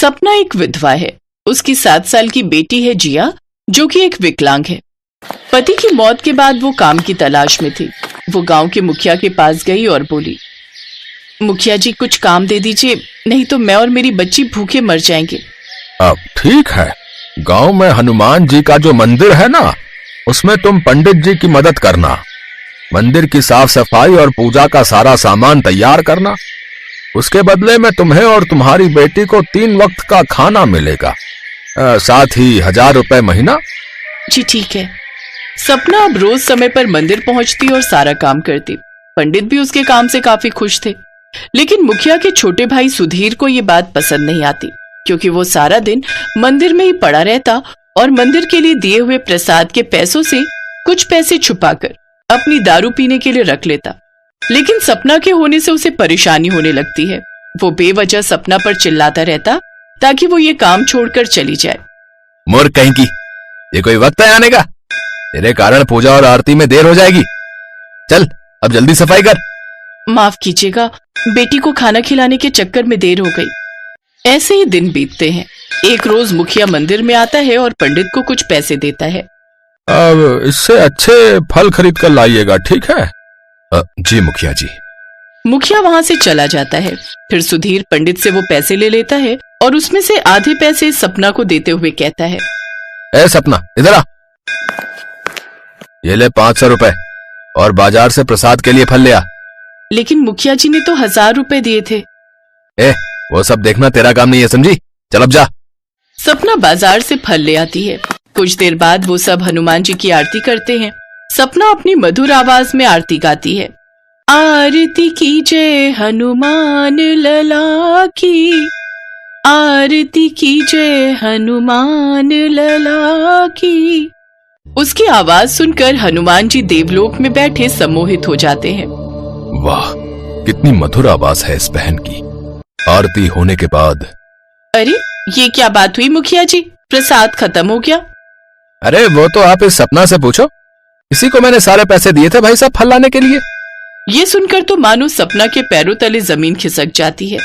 सपना एक विधवा है। उसकी 7 साल की बेटी है जिया, जो कि एक विकलांग है। पति की मौत के बाद वो काम की तलाश में थी। वो गांव के मुखिया के पास गई और बोली, मुखिया जी कुछ काम दे दीजिए, नहीं तो मैं और मेरी बच्ची भूखे मर जाएंगे। अब ठीक है, गांव में हनुमान जी का जो मंदिर है ना, उसमें तुम पंडित जी की मदद करना। मंदिर की साफ सफाई और पूजा का सारा सामान तैयार करना। उसके बदले में तुम्हें और तुम्हारी बेटी को 3 वक्त का खाना मिलेगा, साथ ही 1000 रुपए महीना। जी ठीक है। सपना अब रोज समय पर मंदिर पहुंचती और सारा काम करती। पंडित भी उसके काम से काफी खुश थे, लेकिन मुखिया के छोटे भाई सुधीर को ये बात पसंद नहीं आती, क्योंकि वो सारा दिन मंदिर में ही पड़ा रहता और मंदिर के लिए दिए हुए प्रसाद के पैसों से कुछ पैसे छुपाकर अपनी दारू पीने के लिए रख लेता। लेकिन सपना के होने से उसे परेशानी होने लगती है। वो बेवजह सपना पर चिल्लाता रहता ताकि वो ये काम छोड़कर चली जाए। मूर्ख कहीं की, ये कोई वक्त है आने का? तेरे कारण पूजा और आरती में देर हो जाएगी। चल अब जल्दी सफाई कर। माफ कीजिएगा, बेटी को खाना खिलाने के चक्कर में देर हो गई। ऐसे ही दिन बीतते हैं। एक रोज मुखिया मंदिर में आता है और पंडित को कुछ पैसे देता है। अब इससे अच्छे फल खरीद कर लाइएगा, ठीक है? जी मुखिया जी। मुखिया वहां से चला जाता है। फिर सुधीर पंडित से वो पैसे ले लेता है और उसमें से आधे पैसे सपना को देते हुए कहता है, ए सपना, इधर आ, ये ले 500 रुपए और बाजार से प्रसाद के लिए फल ले आ। लेकिन मुखिया जी ने तो 1000 रुपए दिए थे। वो सब देखना तेरा काम नहीं है, समझी? चल अब जा। सपना बाजार से फल ले आती है। कुछ देर बाद वो सब हनुमान जी की आरती करते हैं। सपना अपनी मधुर आवाज में आरती गाती है। आरती की जय हनुमान लला की, आरती की जय हनुमान लला की। उसकी आवाज सुनकर हनुमान जी देवलोक में बैठे सम्मोहित हो जाते हैं। वाह, कितनी मधुर आवाज है इस बहन की। आरती होने के बाद, अरे ये क्या बात हुई मुखिया जी, प्रसाद खत्म हो गया? अरे वो तो आप इस सपना से पूछो, इसी को मैंने सारे पैसे दिए थे भाई साहब फल लाने के लिए। ये सुनकर तो मानो सपना के पैरों तले जमीन खिसक जाती है।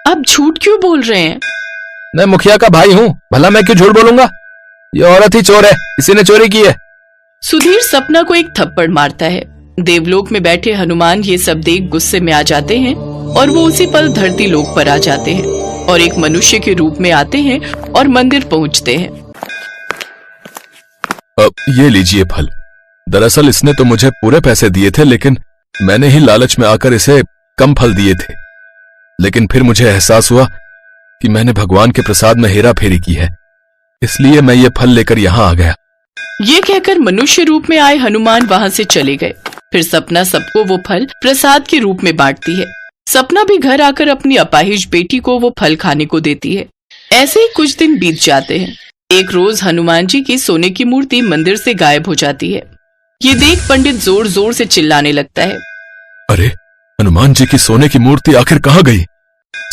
आप झूठ क्यों बोल रहे हैं? मैं मुखिया का भाई हूँ, भला मैं क्यों झूठ बोलूंगा? ये औरत ही चोर है, इसी ने चोरी की है। सुधीर सपना को एक थप्पड़ मारता है। देवलोक में बैठे हनुमान ये सब देख गुस्से में आ जाते हैं और वो उसी पल धरती लोक पर आ जाते हैं और एक मनुष्य के रूप में आते हैं और मंदिर पहुंचते हैं। ये लीजिए फल। दरअसल इसने तो मुझे पूरे पैसे दिए थे, लेकिन मैंने ही लालच में आकर इसे कम फल दिए थे। लेकिन फिर मुझे एहसास हुआ कि मैंने भगवान के प्रसाद में हेरा फेरी की है, इसलिए मैं ये फल लेकर यहाँ आ गया। ये कहकर मनुष्य रूप में आए हनुमान वहां से चले गए। फिर सपना सबको वो फल प्रसाद के रूप में बांटती है। सपना भी घर आकर अपनी अपाहिज बेटी को वो फल खाने को देती है। ऐसे ही कुछ दिन बीत जाते हैं। एक रोज हनुमान जी की सोने की मूर्ति मंदिर से गायब हो जाती है। ये देख पंडित जोर जोर से चिल्लाने लगता है, अरे हनुमान जी की सोने की मूर्ति आखिर कहाँ गई?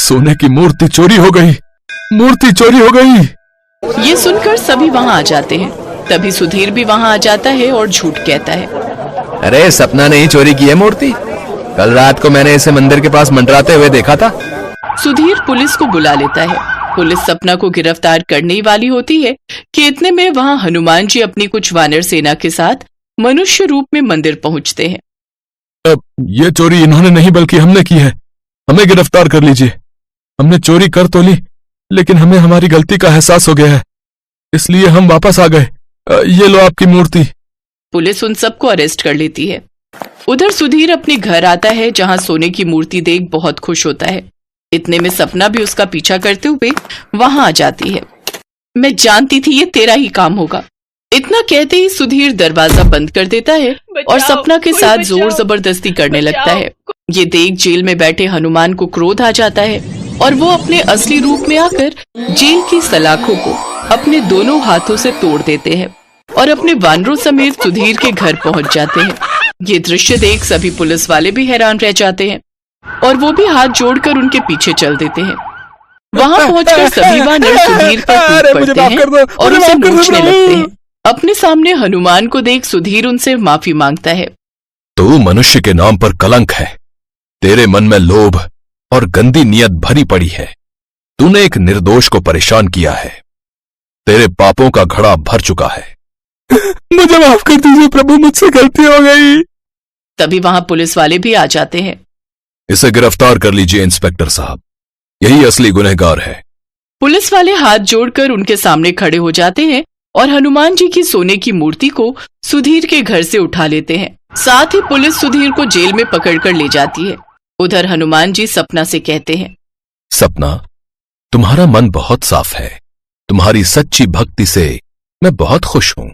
सोने की मूर्ति चोरी हो गई, मूर्ति चोरी हो गई। ये सुनकर सभी वहां आ जाते हैं। तभी सुधीर भी वहां आ जाता है और झूठ कहता है, अरे सपना ने ही चोरी की है मूर्ति। कल रात को मैंने इसे मंदिर के पास मंडराते हुए देखा था। सुधीर पुलिस को बुला लेता है। पुलिस सपना को गिरफ्तार करने ही वाली होती है कि इतने में वहां हनुमान जी अपनी कुछ वानर सेना के साथ मनुष्य रूप में मंदिर पहुंचते हैं। अब ये चोरी इन्होंने नहीं बल्कि हमने की है, हमें गिरफ्तार कर लीजिए। हमने चोरी कर तो ली, लेकिन हमें हमारी गलती का एहसास हो गया है, इसलिए हम वापस आ गए। ये लो आपकी मूर्ति। पुलिस उन सबको अरेस्ट कर लेती है। उधर सुधीर अपने घर आता है, जहां सोने की मूर्ति देख बहुत खुश होता है। इतने में सपना भी उसका पीछा करते हुए वहां आ जाती है। मैं जानती थी ये तेरा ही काम होगा। इतना कहते ही सुधीर दरवाजा बंद कर देता है और सपना के साथ जोर जबरदस्ती करने लगता है। ये देख जेल में बैठे हनुमान को क्रोध आ जाता है और वो अपने असली रूप में आकर जेल की सलाखों को अपने दोनों हाथों से तोड़ देते हैं और अपने वानरों समेत सुधीर के घर पहुंच जाते हैं। ये दृश्य देख सभी पुलिस वाले भी हैरान रह जाते हैं और वो भी हाथ जोड़कर उनके पीछे चल देते हैं। वहां पहुंचकर सभी वानर सुधीर पर कूद पड़ते हैं और उसे नोचने लगते हैं। अपने सामने हनुमान को देख सुधीर उनसे माफी मांगता है। तू मनुष्य के नाम पर कलंक है। तेरे मन में लोभ और गंदी नियत भरी पड़ी है। तूने एक निर्दोष को परेशान किया है। तेरे पापों का घड़ा भर चुका है। मुझे माफ कर दीजिए प्रभु, मुझसे गलती हो गई। तभी वहां पुलिस वाले भी आ जाते हैं। इसे गिरफ्तार कर लीजिए इंस्पेक्टर साहब, यही असली गुनहगार है। पुलिस वाले हाथ जोड़कर उनके सामने खड़े हो जाते हैं और हनुमान जी की सोने की मूर्ति को सुधीर के घर से उठा लेते हैं। साथ ही पुलिस सुधीर को जेल में पकड़कर ले जाती है। उधर हनुमान जी सपना से कहते हैं, सपना, तुम्हारा मन बहुत साफ है। तुम्हारी सच्ची भक्ति से मैं बहुत खुश हूं।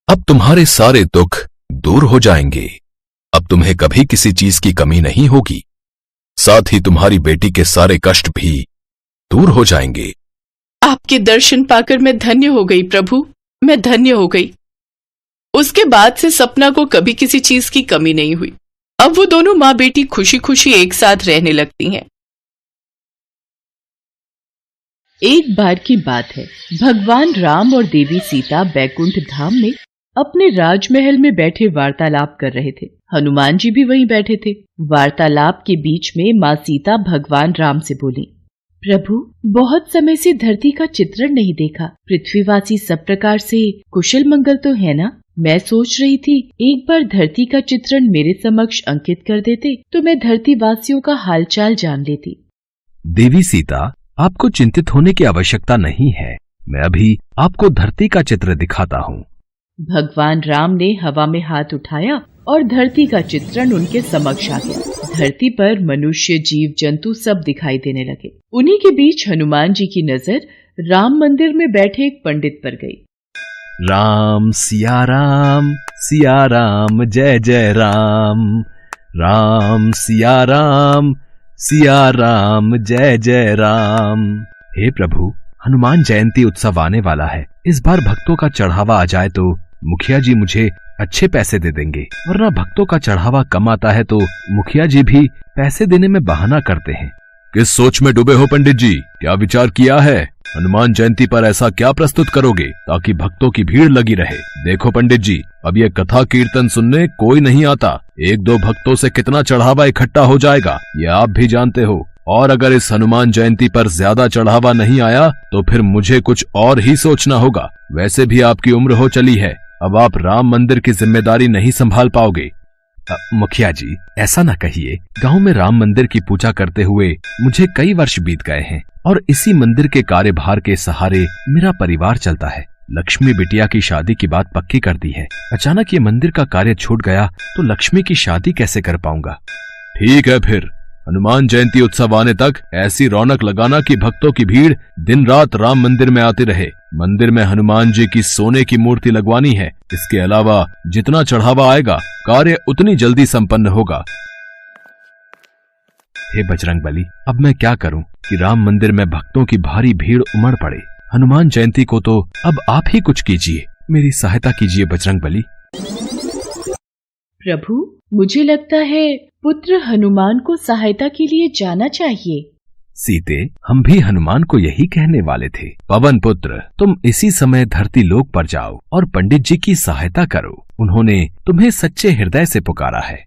अब तुम्हारे सारे दुख दूर हो जाएंगे। अब तुम्हें कभी किसी चीज की कमी नहीं होगी। साथ ही तुम्हारी बेटी के सारे कष्ट भी दूर हो जाएंगे। आपके दर्शन पाकर मैं धन्य हो गई प्रभु, मैं धन्य हो गई। उसके बाद से सपना को कभी किसी चीज की कमी नहीं हुई। अब वो दोनों माँ बेटी खुशी खुशी एक साथ रहने लगती हैं। एक बार की बात है, भगवान राम और देवी सीता बैकुंठ धाम में अपने राजमहल में बैठे वार्तालाप कर रहे थे। हनुमान जी भी वहीं बैठे थे। वार्तालाप के बीच में माँ सीता भगवान राम से बोली, प्रभु, बहुत समय से धरती का चित्रण नहीं देखा। पृथ्वीवासी सब प्रकार से कुशल मंगल तो है ना? मैं सोच रही थी एक बार धरती का चित्रण मेरे समक्ष अंकित कर देते तो मैं धरती वासियों का हालचाल जान लेती। देवी सीता, आपको चिंतित होने की आवश्यकता नहीं है। मैं अभी आपको धरती का चित्र दिखाता हूँ। भगवान राम ने हवा में हाथ उठाया और धरती का चित्रण उनके समक्ष आ गया। धरती पर मनुष्य, जीव जंतु सब दिखाई देने लगे। उन्हीं के बीच हनुमान जी की नजर राम मंदिर में बैठे एक पंडित पर गई। राम सिया राम, सिया राम जय जय राम। राम सिया राम, सिया राम जय जय राम। हे प्रभु, हनुमान जयंती उत्सव आने वाला है। इस बार भक्तों का चढ़ावा आ जाए तो मुखिया जी मुझे अच्छे पैसे दे देंगे, वरना भक्तों का चढ़ावा कम आता है तो मुखिया जी भी पैसे देने में बहाना करते हैं। किस सोच में डूबे हो पंडित जी? क्या विचार किया है? हनुमान जयंती पर ऐसा क्या प्रस्तुत करोगे ताकि भक्तों की भीड़ लगी रहे? देखो पंडित जी, अब ये कथा कीर्तन सुनने कोई नहीं आता। एक दो भक्तों से कितना चढ़ावा इकट्ठा हो जाएगा ये आप भी जानते हो। और अगर इस हनुमान जयंती पर ज्यादा चढ़ावा नहीं आया तो फिर मुझे कुछ और ही सोचना होगा। वैसे भी आपकी उम्र हो चली है, अब आप राम मंदिर की जिम्मेदारी नहीं संभाल पाओगे। मुखिया जी, ऐसा न कहिए। गांव में राम मंदिर की पूजा करते हुए मुझे कई वर्ष बीत गए हैं और इसी मंदिर के कार्यभार के सहारे मेरा परिवार चलता है। लक्ष्मी बिटिया की शादी की बात पक्की कर दी है। अचानक ये मंदिर का कार्य छूट गया तो लक्ष्मी की शादी कैसे कर पाऊंगा? ठीक है, फिर हनुमान जयंती उत्सव आने तक ऐसी रौनक लगाना कि भक्तों की भीड़ दिन रात राम मंदिर में आती रहे। मंदिर में हनुमान जी की सोने की मूर्ति लगवानी है। इसके अलावा जितना चढ़ावा आएगा कार्य उतनी जल्दी संपन्न होगा। हे बजरंगबली, अब मैं क्या करूं कि राम मंदिर में भक्तों की भारी भीड़ उमड़ पड़े। हनुमान जयंती को तो अब आप ही कुछ कीजिए, मेरी सहायता कीजिए बजरंगबली। प्रभु, मुझे लगता है पुत्र हनुमान को सहायता के लिए जाना चाहिए। सीते, हम भी हनुमान को यही कहने वाले थे। पवन पुत्र, तुम इसी समय धरती लोक पर जाओ और पंडित जी की सहायता करो। उन्होंने तुम्हें सच्चे हृदय से पुकारा है।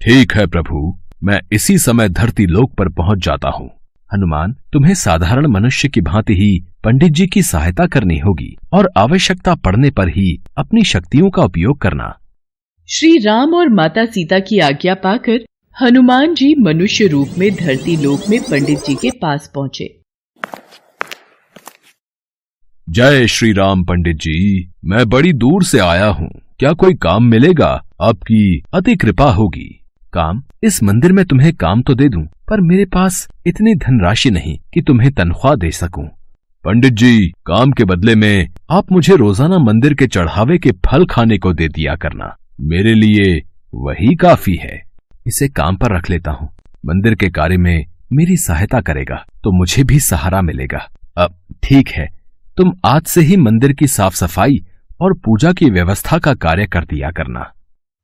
ठीक है प्रभु, मैं इसी समय धरती लोक पर पहुंच जाता हूँ। हनुमान, तुम्हें साधारण मनुष्य की भांति ही पंडित जी की सहायता करनी होगी और आवश्यकता पड़ने पर ही अपनी शक्तियों का उपयोग करना। श्री राम और माता सीता की आज्ञा पाकर हनुमान जी मनुष्य रूप में धरती लोक में पंडित जी के पास पहुंचे। जय श्री राम पंडित जी, मैं बड़ी दूर से आया हूँ। क्या कोई काम मिलेगा? आपकी अति कृपा होगी। काम? इस मंदिर में तुम्हें काम तो दे दूं, पर मेरे पास इतनी धनराशि नहीं कि तुम्हें तनख्वाह दे सकूं। पंडित जी, काम के बदले में आप मुझे रोजाना मंदिर के चढ़ावे के फल खाने को दे दिया करना। मेरे लिए वही काफी है। इसे काम पर रख लेता हूँ। मंदिर के कार्य में मेरी सहायता करेगा तो मुझे भी सहारा मिलेगा। अब ठीक है, तुम आज से ही मंदिर की साफ सफाई और पूजा की व्यवस्था का कार्य कर दिया करना।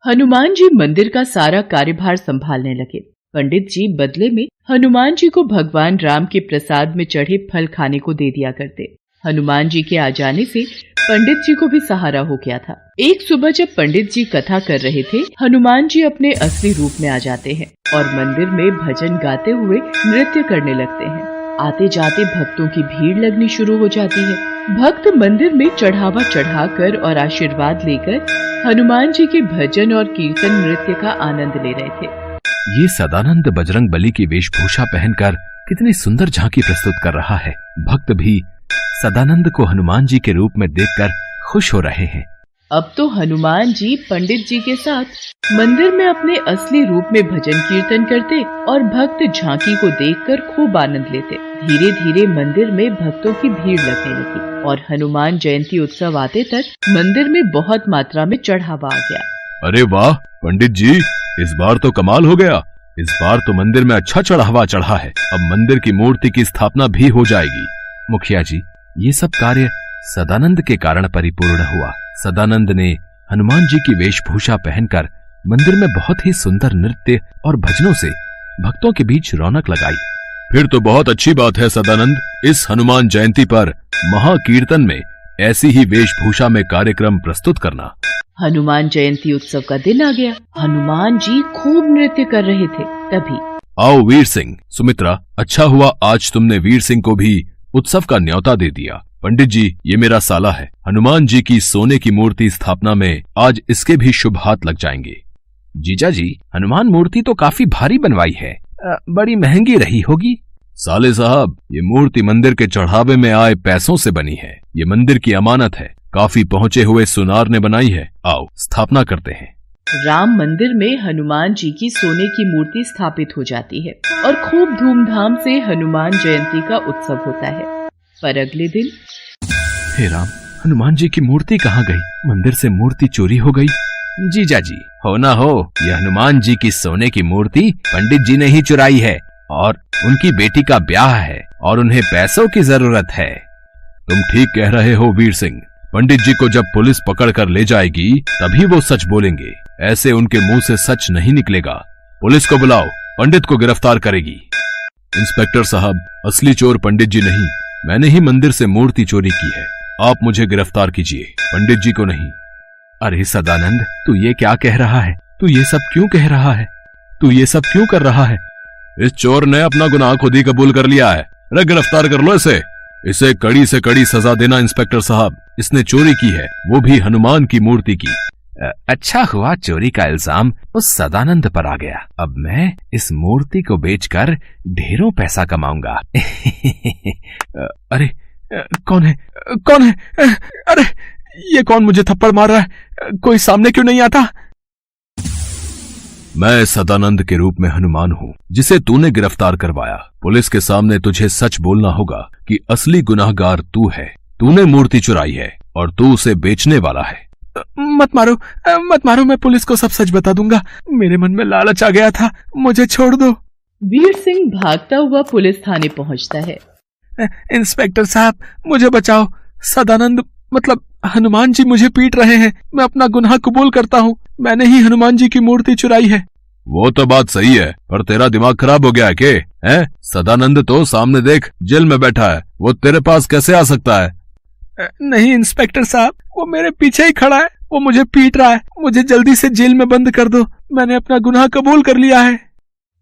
हनुमान जी मंदिर का सारा कार्यभार संभालने लगे। पंडित जी बदले में हनुमान जी को भगवान राम के प्रसाद में चढ़े फल खाने को दे दिया करते। हनुमान जी के आ जाने से पंडित जी को भी सहारा हो गया था। एक सुबह जब पंडित जी कथा कर रहे थे, हनुमान जी अपने असली रूप में आ जाते हैं और मंदिर में भजन गाते हुए नृत्य करने लगते हैं। आते जाते भक्तों की भीड़ लगनी शुरू हो जाती है। भक्त मंदिर में चढ़ावा चढ़ाकर और आशीर्वाद लेकर हनुमान जी के भजन और कीर्तन नृत्य का आनंद ले रहे थे। ये सदानंद बजरंग बली की वेशभूषा पहनकर कितनी सुंदर झांकी प्रस्तुत कर रहा है। भक्त भी सदानंद को हनुमान जी के रूप में देखकर खुश हो रहे हैं। अब तो हनुमान जी पंडित जी के साथ मंदिर में अपने असली रूप में भजन कीर्तन करते और भक्त झांकी को देखकर खूब आनंद लेते। धीरे धीरे मंदिर में भक्तों की भीड़ लगने लगी और हनुमान जयंती उत्सव आते तक मंदिर में बहुत मात्रा में चढ़ावा आ गया। अरे वाह पंडित जी, इस बार तो कमाल हो गया। इस बार तो मंदिर में अच्छा चढ़ावा चढ़ा है। अब मंदिर की मूर्ति की स्थापना भी हो जाएगी। मुखिया जी, ये सब कार्य सदानंद के कारण परिपूर्ण हुआ। सदानंद ने हनुमान जी की वेशभूषा पहनकर मंदिर में बहुत ही सुंदर नृत्य और भजनों से भक्तों के बीच रौनक लगाई। फिर तो बहुत अच्छी बात है सदानंद, इस हनुमान जयंती पर महाकीर्तन में ऐसी ही वेशभूषा में कार्यक्रम प्रस्तुत करना। हनुमान जयंती उत्सव का दिन आ गया। हनुमान जी खूब नृत्य कर रहे थे। तभी आओ वीर सिंह, सुमित्रा, अच्छा हुआ आज तुमने वीर सिंह को भी उत्सव का न्योता दे दिया। पंडित जी, ये मेरा साला है। हनुमान जी की सोने की मूर्ति स्थापना में आज इसके भी शुभ हाथ लग जाएंगे। जीजा जी, हनुमान मूर्ति तो काफी भारी बनवाई है, बड़ी महंगी रही होगी। साले साहब, ये मूर्ति मंदिर के चढ़ावे में आए पैसों से बनी है। ये मंदिर की अमानत है, काफी पहुंचे हुए सुनार ने बनाई है। आओ स्थापना करते हैं। राम मंदिर में हनुमान जी की सोने की मूर्ति स्थापित हो जाती है और खूब धूमधाम से हनुमान जयंती का उत्सव होता है। पर अगले दिन, हे राम, हनुमान जी की मूर्ति कहाँ गई? मंदिर से मूर्ति चोरी हो गई। जीजा जी, हो ना हो, यह हनुमान जी की सोने की मूर्ति पंडित जी ने ही चुराई है और उनकी बेटी का ब्याह है और उन्हें पैसों की जरूरत है। तुम ठीक कह रहे हो वीर सिंह। पंडित जी को जब पुलिस पकड़ कर ले जाएगी तभी वो सच बोलेंगे। ऐसे उनके मुंह से सच नहीं निकलेगा। पुलिस को बुलाओ, पंडित को गिरफ्तार करेगी। इंस्पेक्टर साहब, असली चोर पंडित जी नहीं, मैंने ही मंदिर से मूर्ति चोरी की है। आप मुझे गिरफ्तार कीजिए, पंडित जी को नहीं। अरे सदानंद, तू ये क्या कह रहा है? तू ये सब क्यों कह रहा है? तू ये सब क्यों कर रहा है? इस चोर ने अपना गुनाह खुद ही कबूल कर लिया है। अरे गिरफ्तार कर लो इसे। इसे कड़ी से कड़ी सजा देना इंस्पेक्टर साहब। इसने चोरी की है, वो भी हनुमान की मूर्ति की। अच्छा हुआ चोरी का इल्जाम उस सदानंद पर आ गया। अब मैं इस मूर्ति को बेचकर ढेरों पैसा कमाऊंगा। अरे कौन है? कौन है? अरे ये कौन मुझे थप्पड़ मार रहा है? कोई सामने क्यों नहीं आता? मैं सदानंद के रूप में हनुमान हूँ जिसे तूने गिरफ्तार करवाया। पुलिस के सामने तुझे सच बोलना होगा कि असली गुनाहगार तू है। तूने मूर्ति चुराई है और तू उसे बेचने वाला है। मत मारो, मत मारो, मैं पुलिस को सब सच बता दूंगा। मेरे मन में लालच आ गया था, मुझे छोड़ दो। वीर सिंह भागता हुआ पुलिस थाने पहुंचता है। इंस्पेक्टर साहब, मुझे बचाओ। सदानंद मतलब हनुमान जी मुझे पीट रहे हैं। मैं अपना गुनाह कबूल करता हूँ। मैंने ही हनुमान जी की मूर्ति चुराई है। वो तो बात सही है, पर तेरा दिमाग खराब हो गया है के? हैं? सदानंद तो सामने देख, जेल में बैठा है। वो तेरे पास कैसे आ सकता है? नहीं इंस्पेक्टर साहब, वो मेरे पीछे ही खड़ा है। वो मुझे पीट रहा है। मुझे जल्दी से जेल में बंद कर दो। मैंने अपना गुनाह कबूल कर लिया है।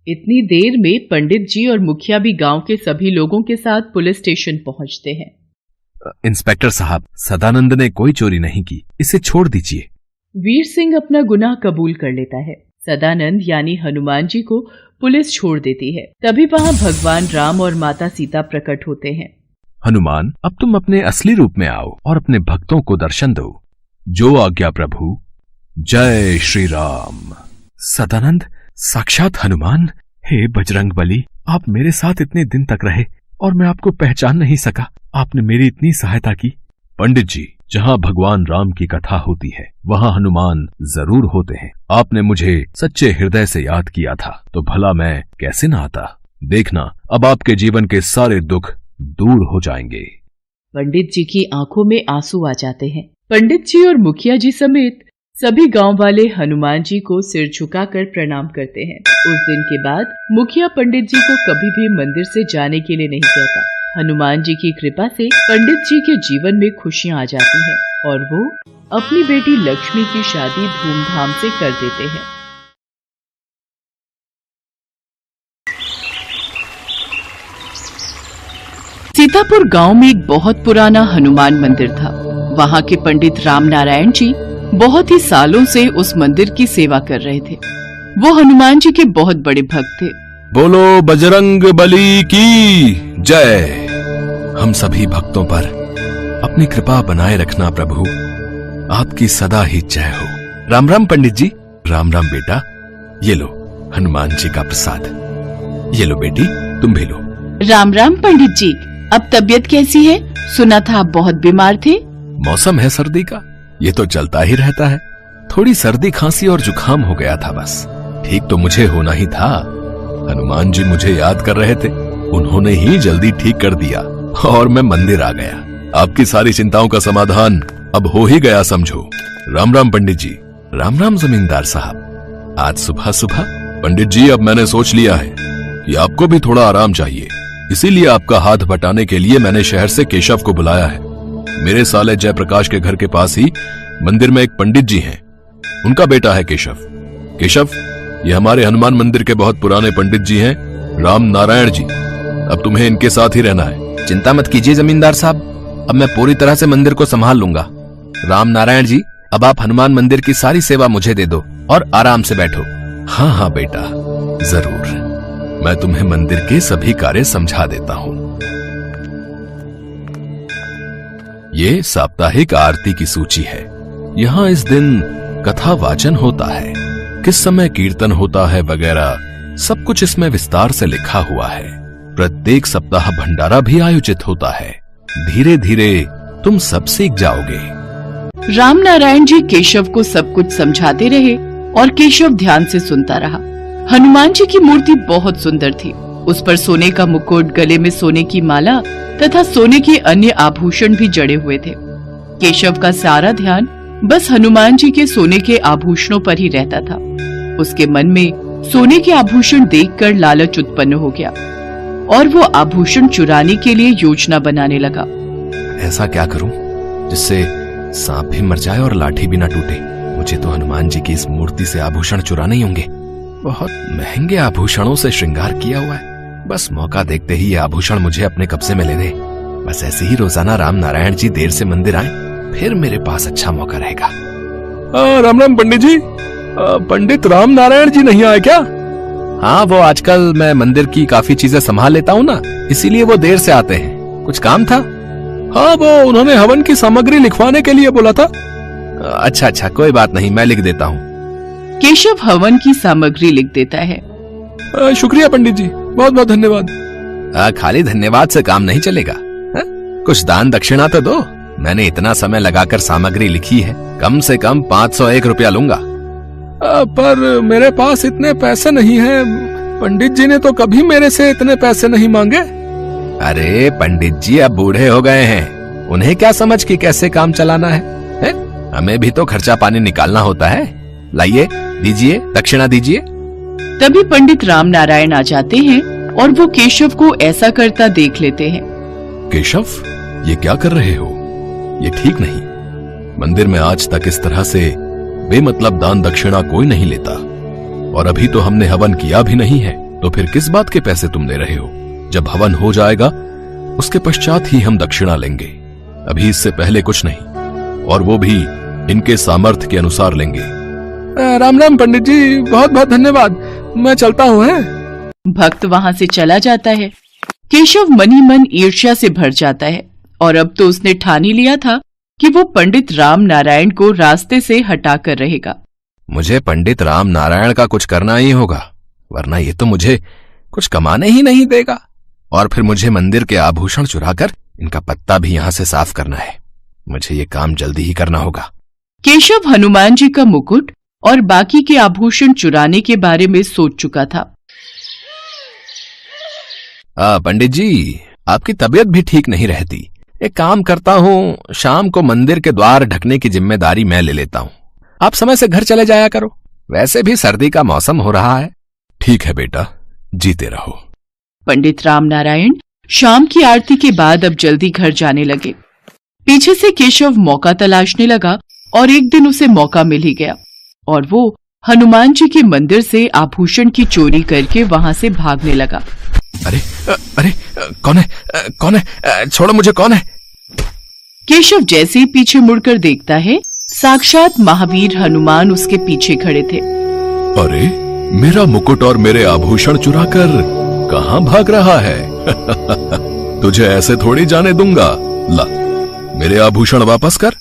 इतनी देर में पंडित जी और मुखिया भी गांव के सभी लोगों के साथ पुलिस स्टेशन पहुंचते हैं। इंस्पेक्टर साहब, सदानंद ने कोई चोरी नहीं की, इसे छोड़ दीजिए। वीर सिंह अपना गुनाह कबूल कर लेता है। सदानंद यानी हनुमान जी को पुलिस छोड़ देती है। तभी वहाँ भगवान राम और माता सीता प्रकट होते हैं। हनुमान, अब तुम अपने असली रूप में आओ और अपने भक्तों को दर्शन दो। जो आज्ञा प्रभु। जय श्री राम। सदानंद, साक्षात हनुमान। हे बजरंग बली, आप मेरे साथ इतने दिन तक रहे और मैं आपको पहचान नहीं सका। आपने मेरी इतनी सहायता की। पंडित जी, जहाँ भगवान राम की कथा होती है वहाँ हनुमान जरूर होते हैं। आपने मुझे सच्चे हृदय से याद किया था तो भला मैं कैसे न आता। देखना, अब आपके जीवन के सारे दुख दूर हो जाएंगे। पंडित जी की आंखों में आंसू आ जाते हैं। पंडित जी और मुखिया जी समेत सभी गांव वाले हनुमान जी को सिर झुकाकर प्रणाम करते हैं। उस दिन के बाद मुखिया पंडित जी को कभी भी मंदिर से जाने के लिए नहीं कहता। हनुमान जी की कृपा से पंडित जी के जीवन में खुशियां आ जाती हैं और वो अपनी बेटी लक्ष्मी की शादी धूमधाम से कर देते हैं। सीतापुर गांव में एक बहुत पुराना हनुमान मंदिर था। वहां के पंडित राम नारायण जी बहुत ही सालों से उस मंदिर की सेवा कर रहे थे। वो हनुमान जी के बहुत बड़े भक्त थे। बोलो बजरंग बली की जय। हम सभी भक्तों पर अपनी कृपा बनाए रखना प्रभु, आपकी सदा ही जय हो। राम राम पंडित जी। राम राम बेटा, ये लो हनुमान जी का प्रसाद। ये लो बेटी, तुम भी लो। राम राम पंडित जी, अब तबीयत कैसी है? सुना था आप बहुत बीमार थे। मौसम है सर्दी का, ये तो चलता ही रहता है। थोड़ी सर्दी खांसी और जुकाम हो गया था बस। ठीक तो मुझे होना ही था। हनुमान जी मुझे याद कर रहे थे, उन्होंने ही जल्दी ठीक कर दिया और मैं मंदिर आ गया। आपकी सारी चिंताओं का समाधान अब हो ही गया समझो। राम राम पंडित जी। राम राम जमींदार साहब। आज सुबह सुबह पंडित जी, अब मैंने सोच लिया है कि आपको भी थोड़ा आराम चाहिए, इसीलिए आपका हाथ बटाने के लिए मैंने शहर से केशव को बुलाया है। मेरे साले जयप्रकाश के घर के पास ही मंदिर में एक पंडित जी हैं, उनका बेटा है केशव। केशव, ये हमारे हनुमान मंदिर के बहुत पुराने पंडित जी हैं, राम नारायण जी। अब तुम्हें इनके साथ ही रहना है। चिंता मत कीजिए जमींदार साहब, अब मैं पूरी तरह से मंदिर को संभाल लूंगा। राम नारायण जी, अब आप हनुमान मंदिर की सारी सेवा मुझे दे दो और आराम से बैठो। हाँ हाँ बेटा, जरूर। मैं तुम्हें मंदिर के सभी कार्य समझा देता हूँ। ये साप्ताहिक आरती की सूची है। यहाँ इस दिन कथा वाचन होता है, किस समय कीर्तन होता है वगैरह सब कुछ इसमें विस्तार से लिखा हुआ है। प्रत्येक सप्ताह भंडारा भी आयोजित होता है। धीरे धीरे तुम सब सीख जाओगे। राम नारायण जी केशव को सब कुछ समझाते रहे और केशव ध्यान से सुनता रहा। हनुमान जी की मूर्ति बहुत सुंदर थी। उस पर सोने का मुकुट, गले में सोने की माला तथा सोने के अन्य आभूषण भी जड़े हुए थे। केशव का सारा ध्यान बस हनुमान जी के सोने के आभूषणों पर ही रहता था। उसके मन में सोने के आभूषण देखकर लालच उत्पन्न हो गया और वो आभूषण चुराने के लिए योजना बनाने लगा। ऐसा क्या करूं जिससे सांप भी मर जाए और लाठी भी ना टूटे? मुझे तो हनुमान जी की इस मूर्ति से आभूषण चुराने ही होंगे। बहुत महंगे आभूषणों से श्रृंगार किया हुआ है। बस मौका देखते ही ये आभूषण मुझे अपने कब्जे में ले ले। बस ऐसे ही रोजाना राम नारायण जी देर से मंदिर आए, फिर मेरे पास अच्छा मौका रहेगा। राम राम पंडित जी। पंडित राम नारायण जी नहीं आए क्या? हाँ, वो आजकल मैं मंदिर की काफी चीजें संभाल लेता हूँ ना, इसीलिए वो देर से आते हैं। कुछ काम था? हाँ, वो उन्होंने हवन की सामग्री लिखवाने के लिए बोला था। अच्छा अच्छा, कोई बात नहीं, मैं लिख देता हूँ। केशव हवन की सामग्री लिख देता है। शुक्रिया पंडित जी, बहुत बहुत धन्यवाद। खाली धन्यवाद से काम नहीं चलेगा। कुछ दान दक्षिणा तो दो। मैंने इतना समय लगाकर सामग्री लिखी है, कम से कम 501 रुपया लूंगा। पर मेरे पास इतने पैसे नहीं हैं। पंडित जी ने तो कभी मेरे से इतने पैसे नहीं मांगे। अरे पंडित जी अब बूढ़े हो गए हैं, उन्हें क्या समझ कि कैसे काम चलाना है? हमें भी तो खर्चा पानी निकालना होता है। लाइए, दीजिए, दक्षिणा दीजिए। तभी पंडित राम नारायण आ जाते हैं और वो केशव को ऐसा करता देख लेते हैं। केशव, ये क्या कर रहे हो? ये ठीक नहीं। मंदिर में आज तक इस तरह से बेमतलब दान दक्षिणा कोई नहीं लेता, और अभी तो हमने हवन किया भी नहीं है, तो फिर किस बात के पैसे तुम ले रहे हो? जब हवन हो जाएगा उसके पश्चात ही हम दक्षिणा लेंगे। अभी इससे पहले कुछ नहीं, और वो भी इनके सामर्थ्य के अनुसार लेंगे। राम राम पंडित जी, बहुत बहुत धन्यवाद। मैं चलता हूँ। भक्त वहाँ से चला जाता है। केशव मन ही मन ईर्ष्या से भर जाता है और अब तो उसने ठान ही लिया था कि वो पंडित राम नारायण को रास्ते से हटा कर रहेगा। मुझे पंडित राम नारायण का कुछ करना ही होगा, वरना ये तो मुझे कुछ कमाने ही नहीं देगा। और फिर मुझे मंदिर के आभूषण चुराकर इनका पत्ता भी यहाँ से साफ करना है। मुझे ये काम जल्दी ही करना होगा। केशव हनुमान जी का मुकुट और बाकी के आभूषण चुराने के बारे में सोच चुका था। पंडित जी, आपकी तबीयत भी ठीक नहीं रहती। एक काम करता हूँ, शाम को मंदिर के द्वार ढकने की जिम्मेदारी मैं ले लेता हूँ। आप समय से घर चले जाया करो, वैसे भी सर्दी का मौसम हो रहा है। ठीक है बेटा, जीते रहो। पंडित राम नारायण शाम की आरती के बाद अब जल्दी घर जाने लगे। पीछे से केशव मौका तलाशने लगा और एक दिन उसे मौका मिल ही गया और वो हनुमान जी के मंदिर से आभूषण की चोरी करके वहां से भागने लगा। अरे अरे कौन है? कौन है? छोड़ो मुझे, कौन है? केशव जैसे ही पीछे मुड़कर देखता है, साक्षात महावीर हनुमान उसके पीछे खड़े थे। अरे मेरा मुकुट और मेरे आभूषण चुराकर कहां भाग रहा है? तुझे ऐसे थोड़ी जाने दूंगा। ला, मेरे आभूषण वापस कर।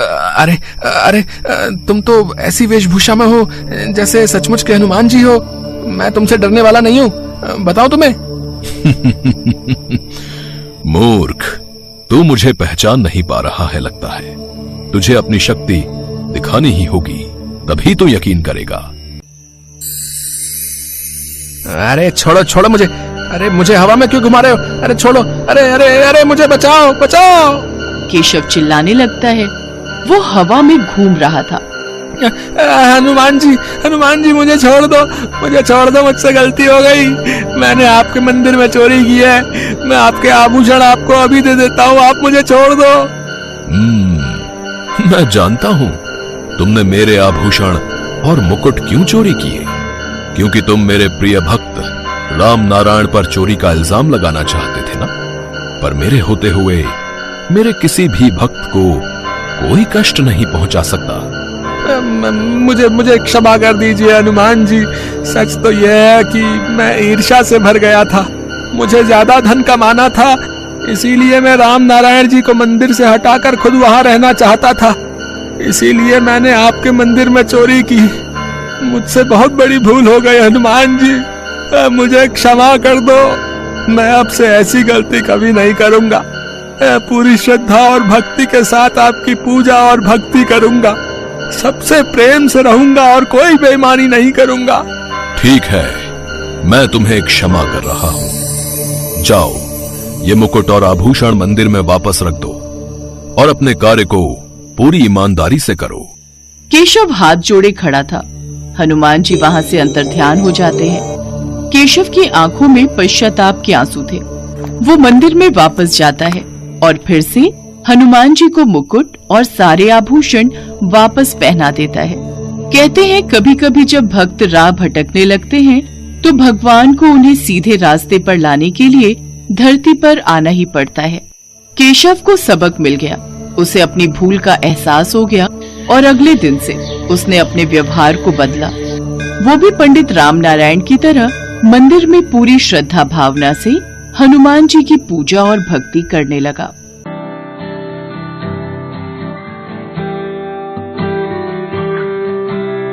अरे अरे तुम तो ऐसी वेशभूषा में हो जैसे सचमुच के हनुमान जी हो। मैं तुमसे डरने वाला नहीं हूं, बताओ तुम्हें। मूर्ख, तू मुझे पहचान नहीं पा रहा है लगता है। तुझे अपनी शक्ति दिखानी ही होगी, तभी तो यकीन करेगा। अरे छोड़ो छोड़ो मुझे। अरे मुझे हवा में क्यों घुमा रहे हो? अरे छोड़ो। अरे अरे अरे मुझे बचाओ बचाओ। केशव चिल्लाने लगता है। वो हवा में घूम रहा था। हनुमान जी मुझे छोड़ दो, मुझे छोड़ दो, मुझसे गलती हो गई। मैंने आपके मंदिर में चोरी की है। मैं आपके आभूषण आपको अभी दे देता हूँ, आप मुझे छोड़ दो। मैं जानता हूँ तुमने मेरे आभूषण और मुकुट क्यों चोरी किए। क्योंकि तुम मेरे प्रिय भक्त राम नारायण पर चोरी का इल्जाम लगाना चाहते थे ना। पर मेरे होते हुए मेरे किसी भी भक्त को कोई कष्ट नहीं पहुंचा सकता। मुझे क्षमा कर दीजिए हनुमान जी। सच तो यह है कि मैं ईर्ष्या से भर गया था। मुझे ज्यादा धन कमाना था, इसीलिए मैं राम नारायण जी को मंदिर से हटाकर खुद वहां रहना चाहता था। इसीलिए मैंने आपके मंदिर में चोरी की। मुझसे बहुत बड़ी भूल हो गई हनुमान जी, मुझे क्षमा कर दो। मैं अब से ऐसी गलती कभी नहीं करूंगा। पूरी श्रद्धा और भक्ति के साथ आपकी पूजा और भक्ति करूंगा। सबसे प्रेम से रहूंगा और कोई बेईमानी नहीं करूंगा। ठीक है, मैं तुम्हें क्षमा कर रहा हूं। जाओ, ये मुकुट और आभूषण मंदिर में वापस रख दो और अपने कार्य को पूरी ईमानदारी से करो। केशव हाथ जोड़े खड़ा था। हनुमान जी वहां से अंतर्ध्यान हो जाते हैं। केशव की आंखों में पश्चाताप के आंसू थे। वो मंदिर में वापस जाता है और फिर से हनुमान जी को मुकुट और सारे आभूषण वापस पहना देता है। कहते हैं कभी कभी जब भक्त राह भटकने लगते हैं तो भगवान को उन्हें सीधे रास्ते पर लाने के लिए धरती पर आना ही पड़ता है। केशव को सबक मिल गया। उसे अपनी भूल का एहसास हो गया और अगले दिन से उसने अपने व्यवहार को बदला। वो भी पंडित राम नारायण की तरह मंदिर में पूरी श्रद्धा भावना से हनुमान जी की पूजा और भक्ति करने लगा।